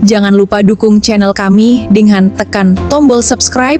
Jangan lupa dukung channel kami dengan tekan tombol subscribe.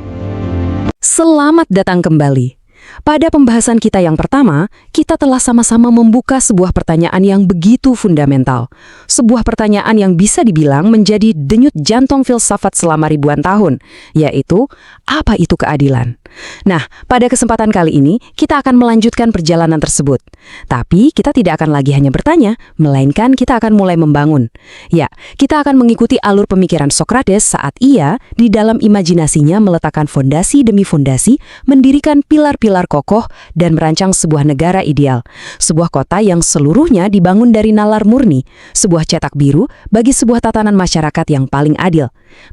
Selamat datang kembali. Pada pembahasan kita yang pertama, kita telah sama-sama membuka sebuah pertanyaan yang begitu fundamental. Sebuah pertanyaan yang bisa dibilang menjadi denyut jantung filsafat selama ribuan tahun, yaitu, apa itu keadilan? Nah, pada kesempatan kali ini, kita akan melanjutkan perjalanan tersebut. Tapi, kita tidak akan lagi hanya bertanya, melainkan kita akan mulai membangun. Ya, kita akan mengikuti alur pemikiran Socrates saat ia, di dalam imajinasinya meletakkan fondasi demi fondasi, mendirikan pilar-pilar kokoh, dan merancang sebuah negara ideal. Sebuah kota yang seluruhnya dibangun dari nalar murni, sebuah cetak biru bagi sebuah tatanan masyarakat yang paling adil.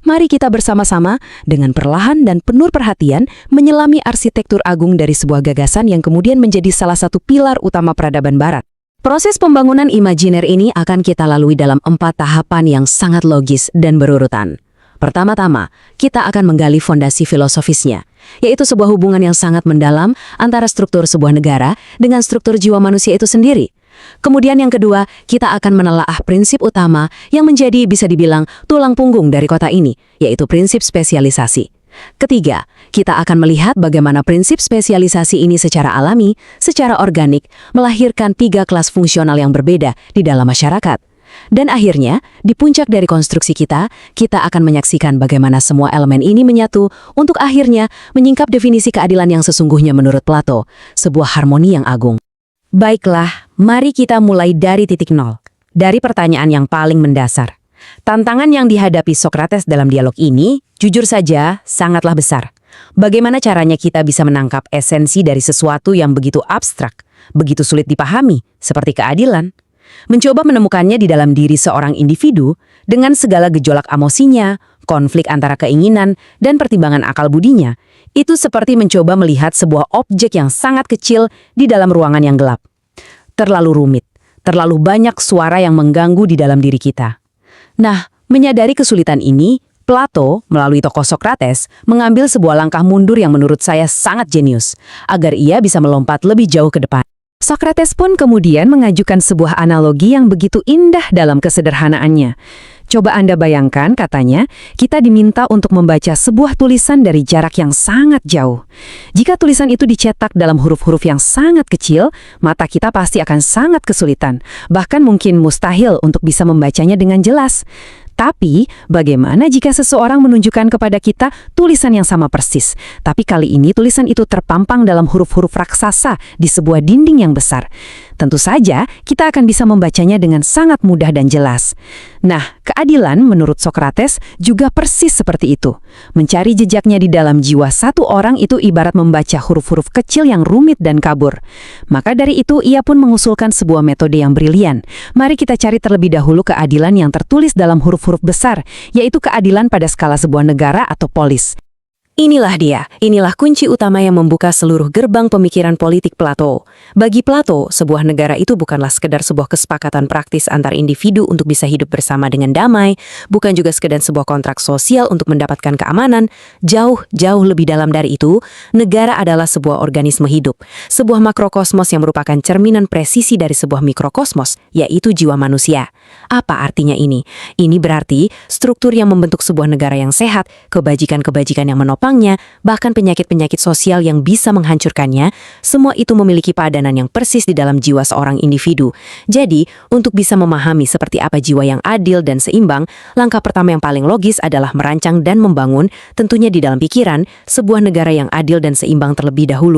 Mari kita bersama-sama, dengan perlahan dan penuh perhatian, menyelami arsitektur agung dari sebuah gagasan yang kemudian menjadi salah satu pilar utama peradaban Barat. Proses pembangunan imajiner ini akan kita lalui dalam 4 tahapan yang sangat logis dan berurutan. Pertama-tama, kita akan menggali fondasi filosofisnya, yaitu sebuah hubungan yang sangat mendalam antara struktur sebuah negara dengan struktur jiwa manusia itu sendiri. Kemudian yang kedua, kita akan menelaah prinsip utama yang menjadi bisa dibilang tulang punggung dari kota ini, yaitu prinsip spesialisasi. Ketiga, kita akan melihat bagaimana prinsip spesialisasi ini secara alami, secara organik, melahirkan 3 kelas fungsional yang berbeda di dalam masyarakat. Dan akhirnya, di puncak dari konstruksi kita akan menyaksikan bagaimana semua elemen ini menyatu untuk akhirnya menyingkap definisi keadilan yang sesungguhnya menurut Plato, sebuah harmoni yang agung. Baiklah, mari kita mulai dari titik nol, dari pertanyaan yang paling mendasar. Tantangan yang dihadapi Socrates dalam dialog ini, jujur saja, sangatlah besar. Bagaimana caranya kita bisa menangkap esensi dari sesuatu yang begitu abstrak, begitu sulit dipahami, seperti keadilan? Mencoba menemukannya di dalam diri seorang individu dengan segala gejolak emosinya, konflik antara keinginan, dan pertimbangan akal budinya, itu seperti mencoba melihat sebuah objek yang sangat kecil di dalam ruangan yang gelap. Terlalu rumit, terlalu banyak suara yang mengganggu di dalam diri kita. Nah, menyadari kesulitan ini, Plato, melalui tokoh Socrates, mengambil sebuah langkah mundur yang menurut saya sangat jenius, agar ia bisa melompat lebih jauh ke depan. Socrates pun kemudian mengajukan sebuah analogi yang begitu indah dalam kesederhanaannya. Coba Anda bayangkan, katanya, kita diminta untuk membaca sebuah tulisan dari jarak yang sangat jauh. Jika tulisan itu dicetak dalam huruf-huruf yang sangat kecil, mata kita pasti akan sangat kesulitan, bahkan mungkin mustahil untuk bisa membacanya dengan jelas. Tapi, bagaimana jika seseorang menunjukkan kepada kita tulisan yang sama persis, tapi kali ini tulisan itu terpampang dalam huruf-huruf raksasa di sebuah dinding yang besar? Tentu saja, kita akan bisa membacanya dengan sangat mudah dan jelas. Nah, keadilan menurut Socrates juga persis seperti itu. Mencari jejaknya di dalam jiwa satu orang itu ibarat membaca huruf-huruf kecil yang rumit dan kabur. Maka dari itu, ia pun mengusulkan sebuah metode yang brilian. Mari kita cari terlebih dahulu keadilan yang tertulis dalam huruf besar, yaitu keadilan pada skala sebuah negara atau polis. Inilah dia, inilah kunci utama yang membuka seluruh gerbang pemikiran politik Plato. Bagi Plato, sebuah negara itu bukanlah sekedar sebuah kesepakatan praktis antar individu untuk bisa hidup bersama dengan damai, bukan juga sekedar sebuah kontrak sosial untuk mendapatkan keamanan. Jauh lebih dalam dari itu, negara adalah sebuah organisme hidup, sebuah makrokosmos yang merupakan cerminan presisi dari sebuah mikrokosmos, yaitu jiwa manusia. Apa artinya ini? Ini berarti struktur yang membentuk sebuah negara yang sehat, kebajikan-kebajikan yang menopang, bahkan penyakit-penyakit sosial yang bisa menghancurkannya, semua itu memiliki padanan yang persis di dalam jiwa seorang individu. Jadi, untuk bisa memahami seperti apa jiwa yang adil dan seimbang, langkah pertama yang paling logis adalah merancang dan membangun, tentunya di dalam pikiran, sebuah negara yang adil dan seimbang terlebih dahulu.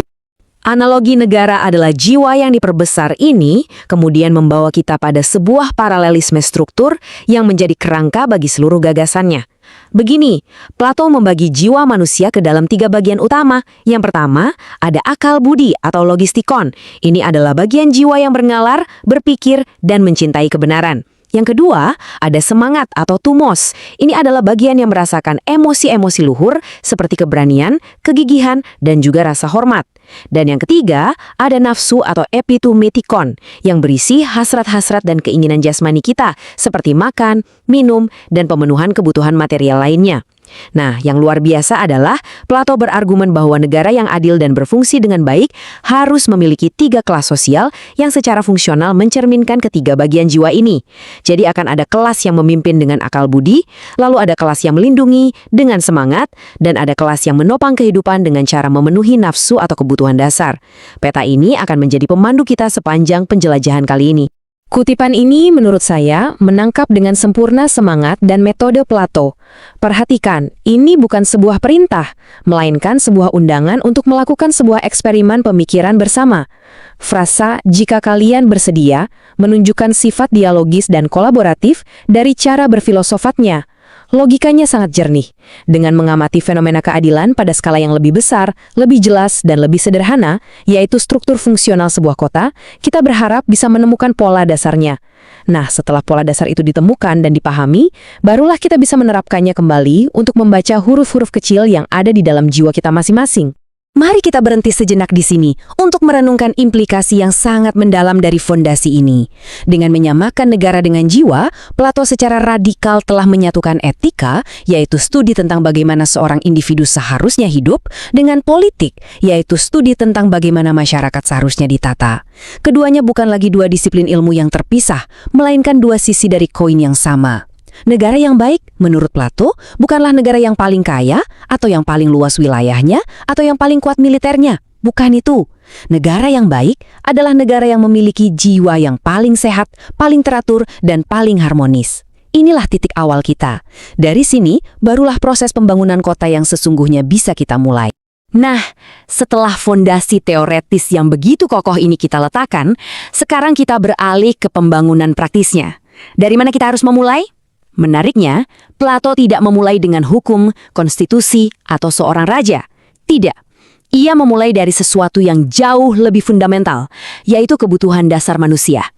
Analogi negara adalah jiwa yang diperbesar ini, kemudian membawa kita pada sebuah paralelisme struktur yang menjadi kerangka bagi seluruh gagasannya. Begini, Plato membagi jiwa manusia ke dalam 3 bagian utama. Yang pertama, ada akal budi atau logistikon. Ini adalah bagian jiwa yang bernalar, berpikir, dan mencintai kebenaran. Yang kedua, ada semangat atau tumos. Ini adalah bagian yang merasakan emosi-emosi luhur seperti keberanian, kegigihan, dan juga rasa hormat. Dan yang ketiga, ada nafsu atau epitumetikon yang berisi hasrat-hasrat dan keinginan jasmani kita seperti makan, minum, dan pemenuhan kebutuhan material lainnya. Nah, yang luar biasa adalah Plato berargumen bahwa negara yang adil dan berfungsi dengan baik harus memiliki 3 kelas sosial yang secara fungsional mencerminkan ketiga bagian jiwa ini. Jadi akan ada kelas yang memimpin dengan akal budi, lalu ada kelas yang melindungi dengan semangat, dan ada kelas yang menopang kehidupan dengan cara memenuhi nafsu atau kebutuhan dasar. Peta ini akan menjadi pemandu kita sepanjang penjelajahan kali ini. Kutipan ini menurut saya menangkap dengan sempurna semangat dan metode Plato. Perhatikan, ini bukan sebuah perintah, melainkan sebuah undangan untuk melakukan sebuah eksperimen pemikiran bersama. Frasa "jika kalian bersedia" menunjukkan sifat dialogis dan kolaboratif dari cara berfilosofatnya. Logikanya sangat jernih. Dengan mengamati fenomena keadilan pada skala yang lebih besar, lebih jelas, dan lebih sederhana, yaitu struktur fungsional sebuah kota, kita berharap bisa menemukan pola dasarnya. Nah, setelah pola dasar itu ditemukan dan dipahami, barulah kita bisa menerapkannya kembali untuk membaca huruf-huruf kecil yang ada di dalam jiwa kita masing-masing. Mari kita berhenti sejenak di sini untuk merenungkan implikasi yang sangat mendalam dari fondasi ini. Dengan menyamakan negara dengan jiwa, Plato secara radikal telah menyatukan etika, yaitu studi tentang bagaimana seorang individu seharusnya hidup, dengan politik, yaitu studi tentang bagaimana masyarakat seharusnya ditata. Keduanya bukan lagi dua disiplin ilmu yang terpisah, melainkan dua sisi dari koin yang sama. Negara yang baik, menurut Plato, bukanlah negara yang paling kaya, atau yang paling luas wilayahnya, atau yang paling kuat militernya. Bukan itu. Negara yang baik adalah negara yang memiliki jiwa yang paling sehat, paling teratur, dan paling harmonis. Inilah titik awal kita. Dari sini, barulah proses pembangunan kota yang sesungguhnya bisa kita mulai. Nah, setelah fondasi teoretis yang begitu kokoh ini kita letakkan, sekarang kita beralih ke pembangunan praktisnya. Dari mana kita harus memulai? Menariknya, Plato tidak memulai dengan hukum, konstitusi, atau seorang raja. Tidak. Ia memulai dari sesuatu yang jauh lebih fundamental, yaitu kebutuhan dasar manusia.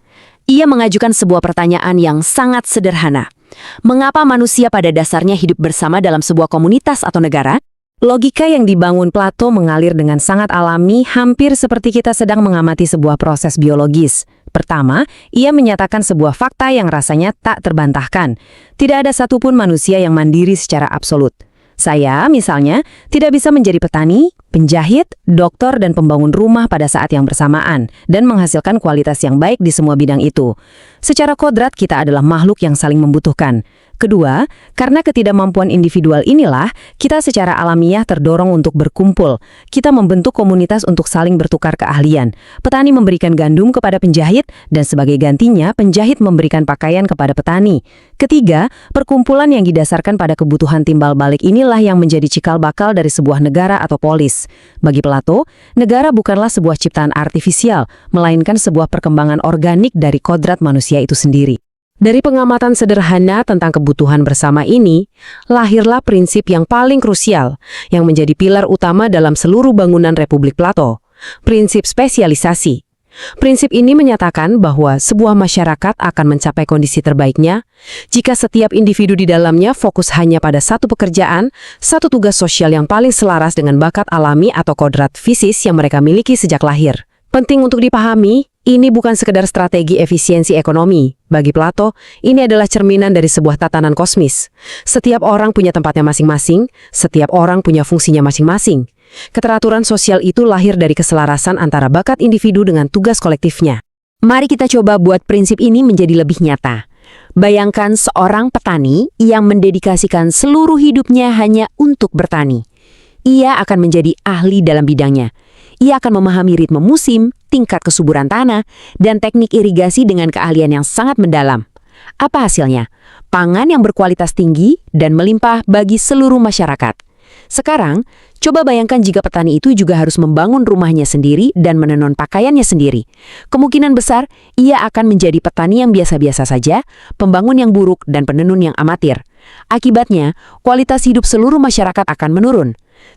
Ia mengajukan sebuah pertanyaan yang sangat sederhana. Mengapa manusia pada dasarnya hidup bersama dalam sebuah komunitas atau negara? Logika yang dibangun Plato mengalir dengan sangat alami, hampir seperti kita sedang mengamati sebuah proses biologis. Pertama, ia menyatakan sebuah fakta yang rasanya tak terbantahkan. Tidak ada satupun manusia yang mandiri secara absolut. Saya, misalnya, tidak bisa menjadi petani, penjahit, dokter, dan pembangun rumah pada saat yang bersamaan, dan menghasilkan kualitas yang baik di semua bidang itu. Secara kodrat, kita adalah makhluk yang saling membutuhkan. Kedua, karena ketidakmampuan individual inilah, kita secara alamiah terdorong untuk berkumpul. Kita membentuk komunitas untuk saling bertukar keahlian. Petani memberikan gandum kepada penjahit, dan sebagai gantinya, penjahit memberikan pakaian kepada petani. Ketiga, perkumpulan yang didasarkan pada kebutuhan timbal balik inilah yang menjadi cikal bakal dari sebuah negara atau polis. Bagi Plato, negara bukanlah sebuah ciptaan artifisial, melainkan sebuah perkembangan organik dari kodrat manusia itu sendiri. Dari pengamatan sederhana tentang kebutuhan bersama ini, lahirlah prinsip yang paling krusial, yang menjadi pilar utama dalam seluruh bangunan Republik Plato, prinsip spesialisasi. Prinsip ini menyatakan bahwa sebuah masyarakat akan mencapai kondisi terbaiknya jika setiap individu di dalamnya fokus hanya pada satu pekerjaan, satu tugas sosial yang paling selaras dengan bakat alami atau kodrat fisis yang mereka miliki sejak lahir. Penting untuk dipahami, ini bukan sekedar strategi efisiensi ekonomi. Bagi Plato, ini adalah cerminan dari sebuah tatanan kosmis. Setiap orang punya tempatnya masing-masing, setiap orang punya fungsinya masing-masing. Keteraturan sosial itu lahir dari keselarasan antara bakat individu dengan tugas kolektifnya. Mari kita coba buat prinsip ini menjadi lebih nyata. Bayangkan seorang petani yang mendedikasikan seluruh hidupnya hanya untuk bertani. Ia akan menjadi ahli dalam bidangnya. Ia akan memahami ritme musim, tingkat kesuburan tanah, dan teknik irigasi dengan keahlian yang sangat mendalam. Apa hasilnya? Pangan yang berkualitas tinggi dan melimpah bagi seluruh masyarakat. Sekarang, coba bayangkan jika petani itu juga harus membangun rumahnya sendiri dan menenun pakaiannya sendiri. Kemungkinan besar, ia akan menjadi petani yang biasa-biasa saja, pembangun yang buruk, dan penenun yang amatir. Akibatnya, kualitas hidup seluruh masyarakat akan menurun.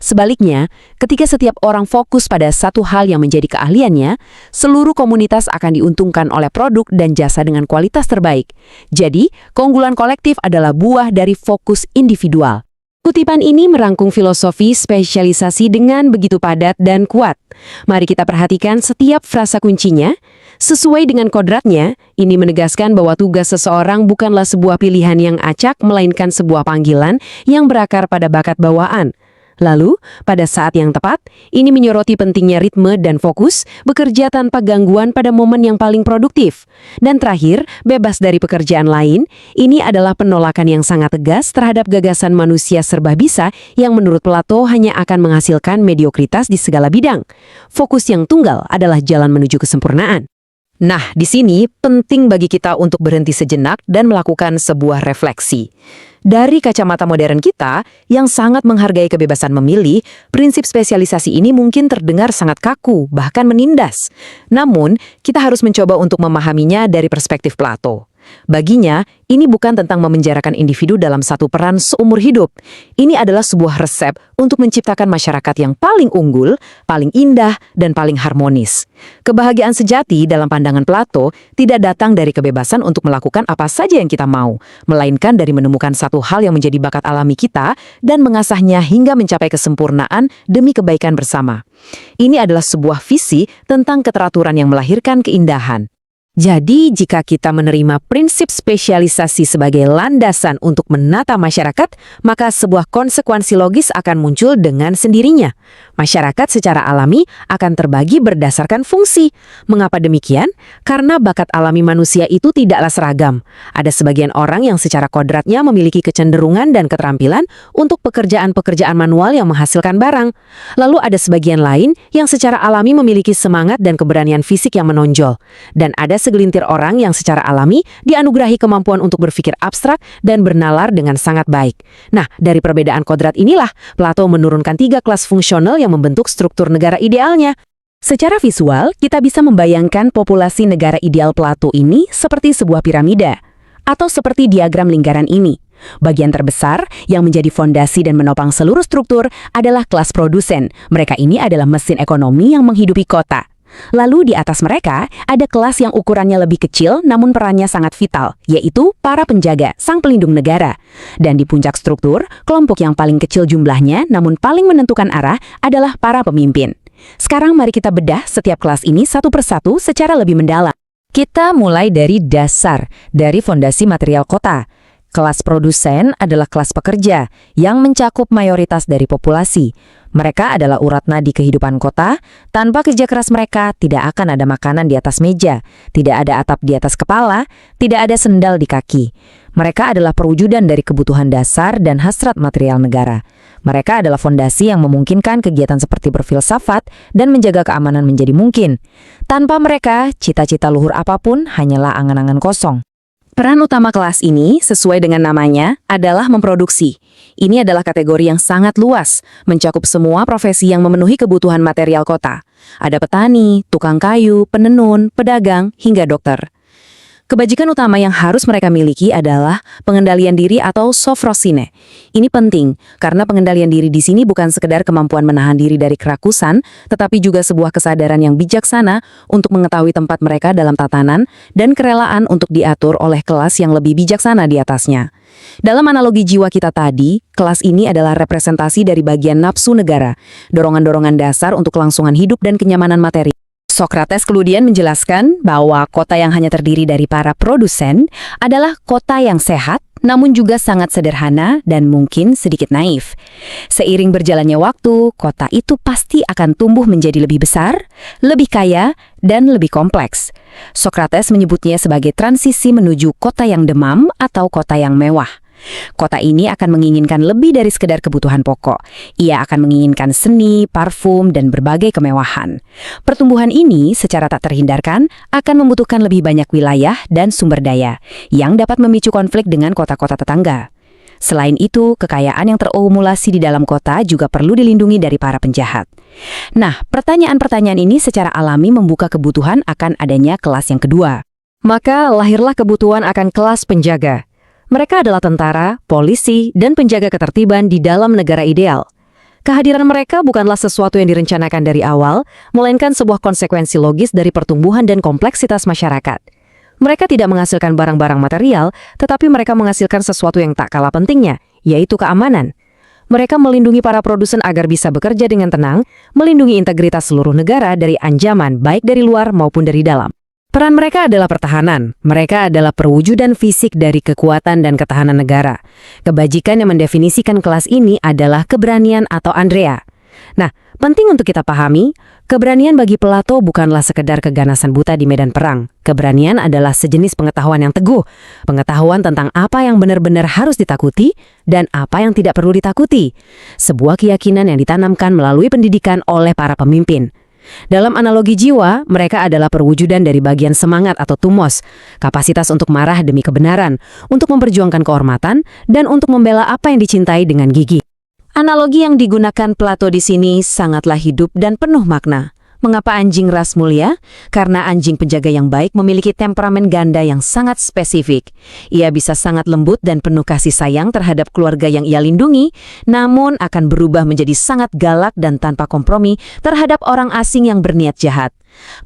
Sebaliknya, ketika setiap orang fokus pada satu hal yang menjadi keahliannya, seluruh komunitas akan diuntungkan oleh produk dan jasa dengan kualitas terbaik. Jadi, keunggulan kolektif adalah buah dari fokus individual. Kutipan ini merangkum filosofi spesialisasi dengan begitu padat dan kuat. Mari kita perhatikan setiap frasa kuncinya. Sesuai dengan kodratnya, ini menegaskan bahwa tugas seseorang bukanlah sebuah pilihan yang acak, melainkan sebuah panggilan yang berakar pada bakat bawaan. Lalu, pada saat yang tepat, ini menyoroti pentingnya ritme dan fokus, bekerja tanpa gangguan pada momen yang paling produktif. Dan terakhir, bebas dari pekerjaan lain, ini adalah penolakan yang sangat tegas terhadap gagasan manusia serba bisa yang menurut Plato hanya akan menghasilkan mediokritas di segala bidang. Fokus yang tunggal adalah jalan menuju kesempurnaan. Nah, di sini penting bagi kita untuk berhenti sejenak dan melakukan sebuah refleksi. Dari kacamata modern kita, yang sangat menghargai kebebasan memilih, prinsip spesialisasi ini mungkin terdengar sangat kaku, bahkan menindas. Namun, kita harus mencoba untuk memahaminya dari perspektif Plato. Baginya, ini bukan tentang memenjarakan individu dalam satu peran seumur hidup. Ini adalah sebuah resep untuk menciptakan masyarakat yang paling unggul, paling indah, dan paling harmonis. Kebahagiaan sejati dalam pandangan Plato tidak datang dari kebebasan untuk melakukan apa saja yang kita mau, melainkan dari menemukan satu hal yang menjadi bakat alami kita dan mengasahnya hingga mencapai kesempurnaan demi kebaikan bersama. Ini adalah sebuah visi tentang keteraturan yang melahirkan keindahan. Jadi, jika kita menerima prinsip spesialisasi sebagai landasan untuk menata masyarakat, maka sebuah konsekuensi logis akan muncul dengan sendirinya. Masyarakat secara alami akan terbagi berdasarkan fungsi. Mengapa demikian? Karena bakat alami manusia itu tidaklah seragam. Ada sebagian orang yang secara kodratnya memiliki kecenderungan dan keterampilan untuk pekerjaan-pekerjaan manual yang menghasilkan barang. Lalu ada sebagian lain yang secara alami memiliki semangat dan keberanian fisik yang menonjol. Dan ada segelintir orang yang secara alami dianugerahi kemampuan untuk berpikir abstrak dan bernalar dengan sangat baik. Nah, dari perbedaan kodrat inilah, Plato menurunkan 3 kelas fungsional yang membentuk struktur negara idealnya. Secara visual, kita bisa membayangkan populasi negara ideal Plato ini seperti sebuah piramida, atau seperti diagram lingkaran ini. Bagian terbesar yang menjadi fondasi dan menopang seluruh struktur adalah kelas produsen. Mereka ini adalah mesin ekonomi yang menghidupi kota. Lalu di atas mereka ada kelas yang ukurannya lebih kecil namun perannya sangat vital, yaitu para penjaga, sang pelindung negara. Dan di puncak struktur, kelompok yang paling kecil jumlahnya namun paling menentukan arah adalah para pemimpin. Sekarang mari kita bedah setiap kelas ini satu persatu secara lebih mendalam. Kita mulai dari dasar, dari fondasi material kota. Kelas produsen adalah kelas pekerja yang mencakup mayoritas dari populasi. Mereka adalah urat nadi kehidupan kota. Tanpa kerja keras mereka, tidak akan ada makanan di atas meja, tidak ada atap di atas kepala, tidak ada sendal di kaki. Mereka adalah perwujudan dari kebutuhan dasar dan hasrat material negara. Mereka adalah fondasi yang memungkinkan kegiatan seperti berfilsafat dan menjaga keamanan menjadi mungkin. Tanpa mereka, cita-cita luhur apapun hanyalah angan-angan kosong. Peran utama kelas ini, sesuai dengan namanya, adalah memproduksi. Ini adalah kategori yang sangat luas, mencakup semua profesi yang memenuhi kebutuhan material kota. Ada petani, tukang kayu, penenun, pedagang, hingga dokter. Kebajikan utama yang harus mereka miliki adalah pengendalian diri atau sofrosine. Ini penting, karena pengendalian diri di sini bukan sekedar kemampuan menahan diri dari kerakusan, tetapi juga sebuah kesadaran yang bijaksana untuk mengetahui tempat mereka dalam tatanan dan kerelaan untuk diatur oleh kelas yang lebih bijaksana di atasnya. Dalam analogi jiwa kita tadi, kelas ini adalah representasi dari bagian nafsu negara, dorongan-dorongan dasar untuk kelangsungan hidup dan kenyamanan materi. Sokrates kemudian menjelaskan bahwa kota yang hanya terdiri dari para produsen adalah kota yang sehat, namun juga sangat sederhana dan mungkin sedikit naif. Seiring berjalannya waktu, kota itu pasti akan tumbuh menjadi lebih besar, lebih kaya, dan lebih kompleks. Sokrates menyebutnya sebagai transisi menuju kota yang demam atau kota yang mewah. Kota ini akan menginginkan lebih dari sekedar kebutuhan pokok. Ia akan menginginkan seni, parfum, dan berbagai kemewahan. Pertumbuhan ini secara tak terhindarkan akan membutuhkan lebih banyak wilayah dan sumber daya yang dapat memicu konflik dengan kota-kota tetangga. Selain itu, kekayaan yang terakumulasi di dalam kota juga perlu dilindungi dari para penjahat. Nah, pertanyaan-pertanyaan ini secara alami membuka kebutuhan akan adanya kelas yang kedua. Maka lahirlah kebutuhan akan kelas penjaga. Mereka adalah tentara, polisi, dan penjaga ketertiban di dalam negara ideal. Kehadiran mereka bukanlah sesuatu yang direncanakan dari awal, melainkan sebuah konsekuensi logis dari pertumbuhan dan kompleksitas masyarakat. Mereka tidak menghasilkan barang-barang material, tetapi mereka menghasilkan sesuatu yang tak kalah pentingnya, yaitu keamanan. Mereka melindungi para produsen agar bisa bekerja dengan tenang, melindungi integritas seluruh negara dari ancaman baik dari luar maupun dari dalam. Peran mereka adalah pertahanan. Mereka adalah perwujudan fisik dari kekuatan dan ketahanan negara. Kebajikan yang mendefinisikan kelas ini adalah keberanian atau Andrea. Nah, penting untuk kita pahami, keberanian bagi Plato bukanlah sekedar keganasan buta di medan perang. Keberanian adalah sejenis pengetahuan yang teguh, pengetahuan tentang apa yang benar-benar harus ditakuti dan apa yang tidak perlu ditakuti. Sebuah keyakinan yang ditanamkan melalui pendidikan oleh para pemimpin. Dalam analogi jiwa, mereka adalah perwujudan dari bagian semangat atau tumos, kapasitas untuk marah demi kebenaran, untuk memperjuangkan kehormatan, dan untuk membela apa yang dicintai dengan gigih. Analogi yang digunakan Plato di sini sangatlah hidup dan penuh makna. Mengapa anjing ras mulia? Karena anjing penjaga yang baik memiliki temperamen ganda yang sangat spesifik. Ia bisa sangat lembut dan penuh kasih sayang terhadap keluarga yang ia lindungi, namun akan berubah menjadi sangat galak dan tanpa kompromi terhadap orang asing yang berniat jahat.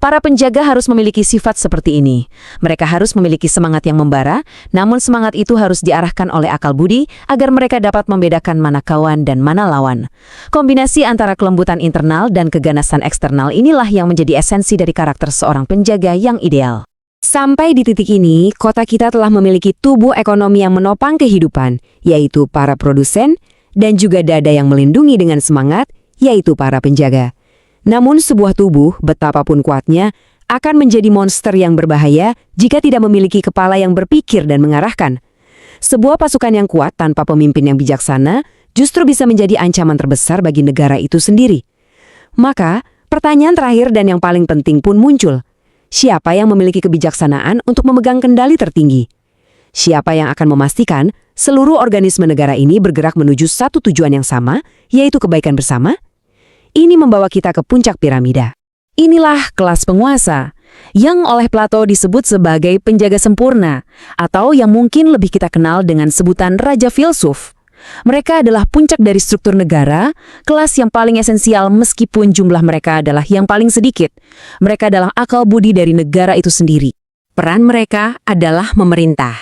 Para penjaga harus memiliki sifat seperti ini. Mereka harus memiliki semangat yang membara, namun semangat itu harus diarahkan oleh akal budi agar mereka dapat membedakan mana kawan dan mana lawan. Kombinasi antara kelembutan internal dan keganasan eksternal inilah yang menjadi esensi dari karakter seorang penjaga yang ideal. Sampai di titik ini, kota kita telah memiliki tubuh ekonomi yang menopang kehidupan, yaitu para produsen, dan juga dada yang melindungi dengan semangat, yaitu para penjaga. Namun sebuah tubuh, betapapun kuatnya, akan menjadi monster yang berbahaya jika tidak memiliki kepala yang berpikir dan mengarahkan. Sebuah pasukan yang kuat tanpa pemimpin yang bijaksana justru bisa menjadi ancaman terbesar bagi negara itu sendiri. Maka, pertanyaan terakhir dan yang paling penting pun muncul. Siapa yang memiliki kebijaksanaan untuk memegang kendali tertinggi? Siapa yang akan memastikan seluruh organisme negara ini bergerak menuju satu tujuan yang sama, yaitu kebaikan bersama? Ini membawa kita ke puncak piramida. Inilah kelas penguasa, yang oleh Plato disebut sebagai penjaga sempurna, atau yang mungkin lebih kita kenal dengan sebutan Raja Filsuf. Mereka adalah puncak dari struktur negara, kelas yang paling esensial meskipun jumlah mereka adalah yang paling sedikit. Mereka adalah akal budi dari negara itu sendiri. Peran mereka adalah memerintah.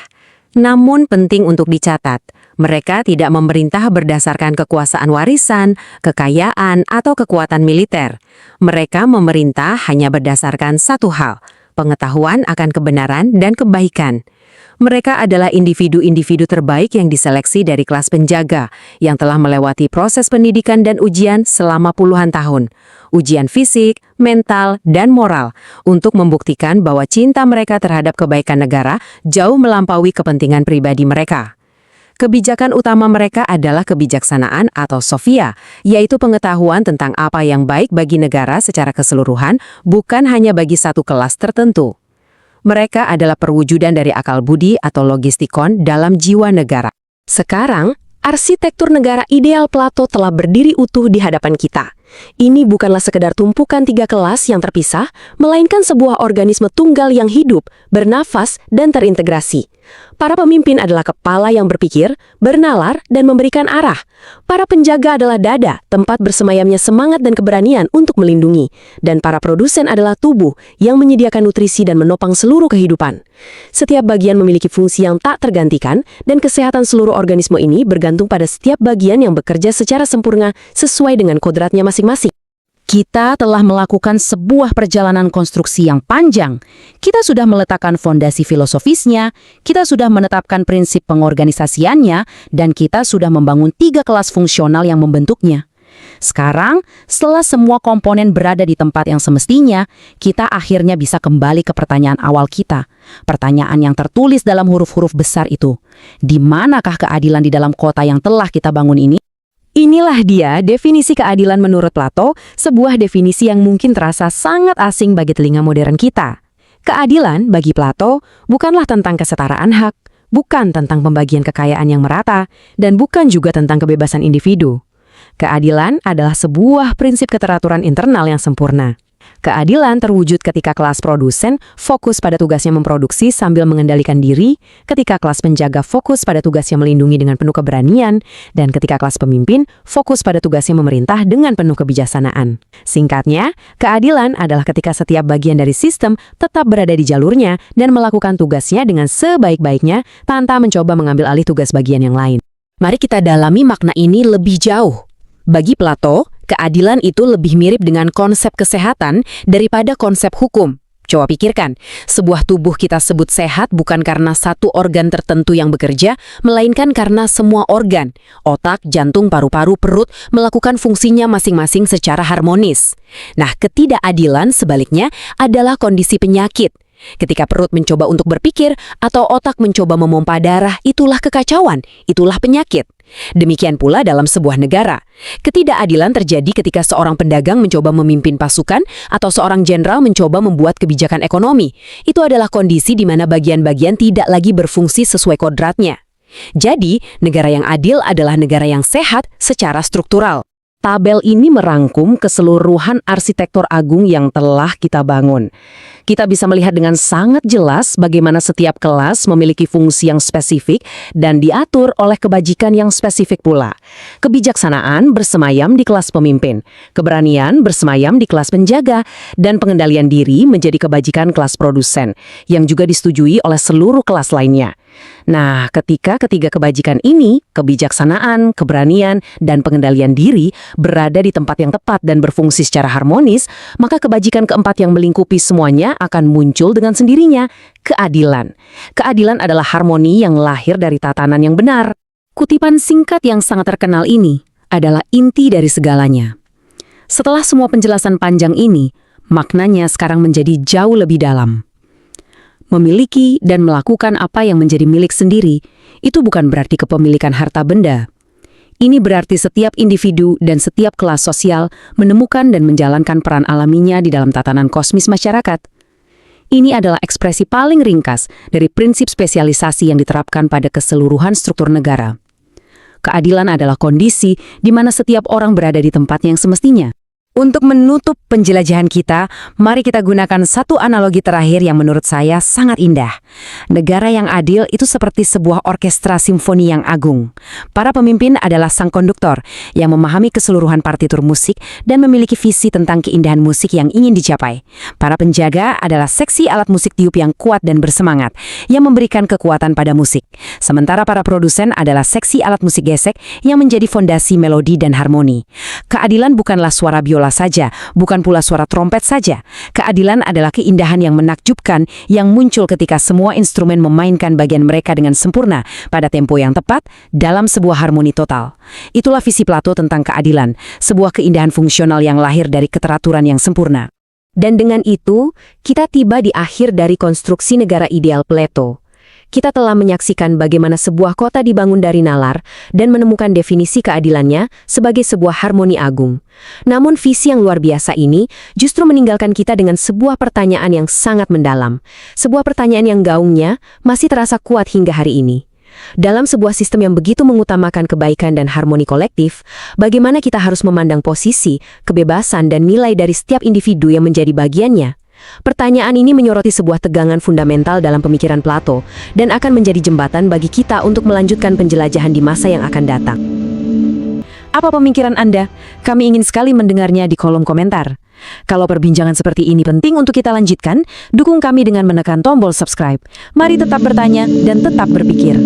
Namun penting untuk dicatat, mereka tidak memerintah berdasarkan kekuasaan warisan, kekayaan, atau kekuatan militer. Mereka memerintah hanya berdasarkan satu hal, pengetahuan akan kebenaran dan kebaikan. Mereka adalah individu-individu terbaik yang diseleksi dari kelas penjaga, yang telah melewati proses pendidikan dan ujian selama puluhan tahun. Ujian fisik, mental, dan moral, untuk membuktikan bahwa cinta mereka terhadap kebaikan negara jauh melampaui kepentingan pribadi mereka. Kebijakan utama mereka adalah kebijaksanaan atau Sophia, yaitu pengetahuan tentang apa yang baik bagi negara secara keseluruhan, bukan hanya bagi satu kelas tertentu. Mereka adalah perwujudan dari akal budi atau logistikon dalam jiwa negara. Sekarang, arsitektur negara ideal Plato telah berdiri utuh di hadapan kita. Ini bukanlah sekedar tumpukan 3 kelas yang terpisah, melainkan sebuah organisme tunggal yang hidup, bernafas, dan terintegrasi. Para pemimpin adalah kepala yang berpikir, bernalar, dan memberikan arah. Para penjaga adalah dada, tempat bersemayamnya semangat dan keberanian untuk melindungi. Dan para produsen adalah tubuh yang menyediakan nutrisi dan menopang seluruh kehidupan. Setiap bagian memiliki fungsi yang tak tergantikan, dan kesehatan seluruh organisme ini bergantung pada setiap bagian yang bekerja secara sempurna sesuai dengan kodratnya masing-masing. Kita telah melakukan sebuah perjalanan konstruksi yang panjang. Kita sudah meletakkan fondasi filosofisnya, kita sudah menetapkan prinsip pengorganisasiannya, dan kita sudah membangun 3 kelas fungsional yang membentuknya. Sekarang, setelah semua komponen berada di tempat yang semestinya, kita akhirnya bisa kembali ke pertanyaan awal kita. Pertanyaan yang tertulis dalam huruf-huruf besar itu. Di manakah keadilan di dalam kota yang telah kita bangun ini? Inilah dia definisi keadilan menurut Plato, sebuah definisi yang mungkin terasa sangat asing bagi telinga modern kita. Keadilan bagi Plato bukanlah tentang kesetaraan hak, bukan tentang pembagian kekayaan yang merata, dan bukan juga tentang kebebasan individu. Keadilan adalah sebuah prinsip keteraturan internal yang sempurna. Keadilan terwujud ketika kelas produsen fokus pada tugasnya memproduksi sambil mengendalikan diri, ketika kelas penjaga fokus pada tugasnya melindungi dengan penuh keberanian, dan ketika kelas pemimpin fokus pada tugasnya memerintah dengan penuh kebijaksanaan. Singkatnya, keadilan adalah ketika setiap bagian dari sistem tetap berada di jalurnya dan melakukan tugasnya dengan sebaik-baiknya tanpa mencoba mengambil alih tugas bagian yang lain. Mari kita dalami makna ini lebih jauh. Bagi Plato, keadilan itu lebih mirip dengan konsep kesehatan daripada konsep hukum. Coba pikirkan, sebuah tubuh kita sebut sehat bukan karena satu organ tertentu yang bekerja, melainkan karena semua organ, otak, jantung, paru-paru, perut, melakukan fungsinya masing-masing secara harmonis. Nah, ketidakadilan sebaliknya adalah kondisi penyakit. Ketika perut mencoba untuk berpikir atau otak mencoba memompa darah, itulah kekacauan, itulah penyakit. Demikian pula dalam sebuah negara. Ketidakadilan terjadi ketika seorang pedagang mencoba memimpin pasukan atau seorang jenderal mencoba membuat kebijakan ekonomi. Itu adalah kondisi di mana bagian-bagian tidak lagi berfungsi sesuai kodratnya. Jadi, negara yang adil adalah negara yang sehat secara struktural. Tabel ini merangkum keseluruhan arsitektur agung yang telah kita bangun. Kita bisa melihat dengan sangat jelas bagaimana setiap kelas memiliki fungsi yang spesifik dan diatur oleh kebajikan yang spesifik pula. Kebijaksanaan bersemayam di kelas pemimpin, keberanian bersemayam di kelas penjaga, dan pengendalian diri menjadi kebajikan kelas produsen, yang juga disetujui oleh seluruh kelas lainnya. Nah, ketika ketiga kebajikan ini, kebijaksanaan, keberanian, dan pengendalian diri, berada di tempat yang tepat dan berfungsi secara harmonis, maka kebajikan keempat yang melingkupi semuanya akan muncul dengan sendirinya, keadilan. Keadilan adalah harmoni yang lahir dari tatanan yang benar. Kutipan singkat yang sangat terkenal ini adalah inti dari segalanya. Setelah semua penjelasan panjang ini, maknanya sekarang menjadi jauh lebih dalam. Memiliki dan melakukan apa yang menjadi milik sendiri, itu bukan berarti kepemilikan harta benda. Ini berarti setiap individu dan setiap kelas sosial menemukan dan menjalankan peran alaminya di dalam tatanan kosmis masyarakat. Ini adalah ekspresi paling ringkas dari prinsip spesialisasi yang diterapkan pada keseluruhan struktur negara. Keadilan adalah kondisi di mana setiap orang berada di tempatnya yang semestinya. Untuk menutup penjelajahan kita, mari kita gunakan satu analogi terakhir yang menurut saya sangat indah. Negara yang adil itu seperti sebuah orkestra simfoni yang agung. Para pemimpin adalah sang konduktor yang memahami keseluruhan partitur musik dan memiliki visi tentang keindahan musik yang ingin dicapai. Para penjaga adalah seksi alat musik tiup yang kuat dan bersemangat, yang memberikan kekuatan pada musik. Sementara para produsen adalah seksi alat musik gesek yang menjadi fondasi melodi dan harmoni. Keadilan bukanlah suara biola saja, bukan pula suara trompet saja. Keadilan adalah keindahan yang menakjubkan yang muncul ketika semua instrumen memainkan bagian mereka dengan sempurna pada tempo yang tepat dalam sebuah harmoni total. Itulah visi Plato tentang keadilan, sebuah keindahan fungsional yang lahir dari keteraturan yang sempurna. Dan dengan itu, kita tiba di akhir dari konstruksi negara ideal Plato. Kita telah menyaksikan bagaimana sebuah kota dibangun dari nalar dan menemukan definisi keadilannya sebagai sebuah harmoni agung. Namun visi yang luar biasa ini justru meninggalkan kita dengan sebuah pertanyaan yang sangat mendalam. Sebuah pertanyaan yang gaungnya masih terasa kuat hingga hari ini. Dalam sebuah sistem yang begitu mengutamakan kebaikan dan harmoni kolektif, bagaimana kita harus memandang posisi, kebebasan, dan nilai dari setiap individu yang menjadi bagiannya? Pertanyaan ini menyoroti sebuah tegangan fundamental dalam pemikiran Plato dan akan menjadi jembatan bagi kita untuk melanjutkan penjelajahan di masa yang akan datang. Apa pemikiran Anda? Kami ingin sekali mendengarnya di kolom komentar. Kalau perbincangan seperti ini penting untuk kita lanjutkan, dukung kami dengan menekan tombol subscribe. Mari tetap bertanya dan tetap berpikir.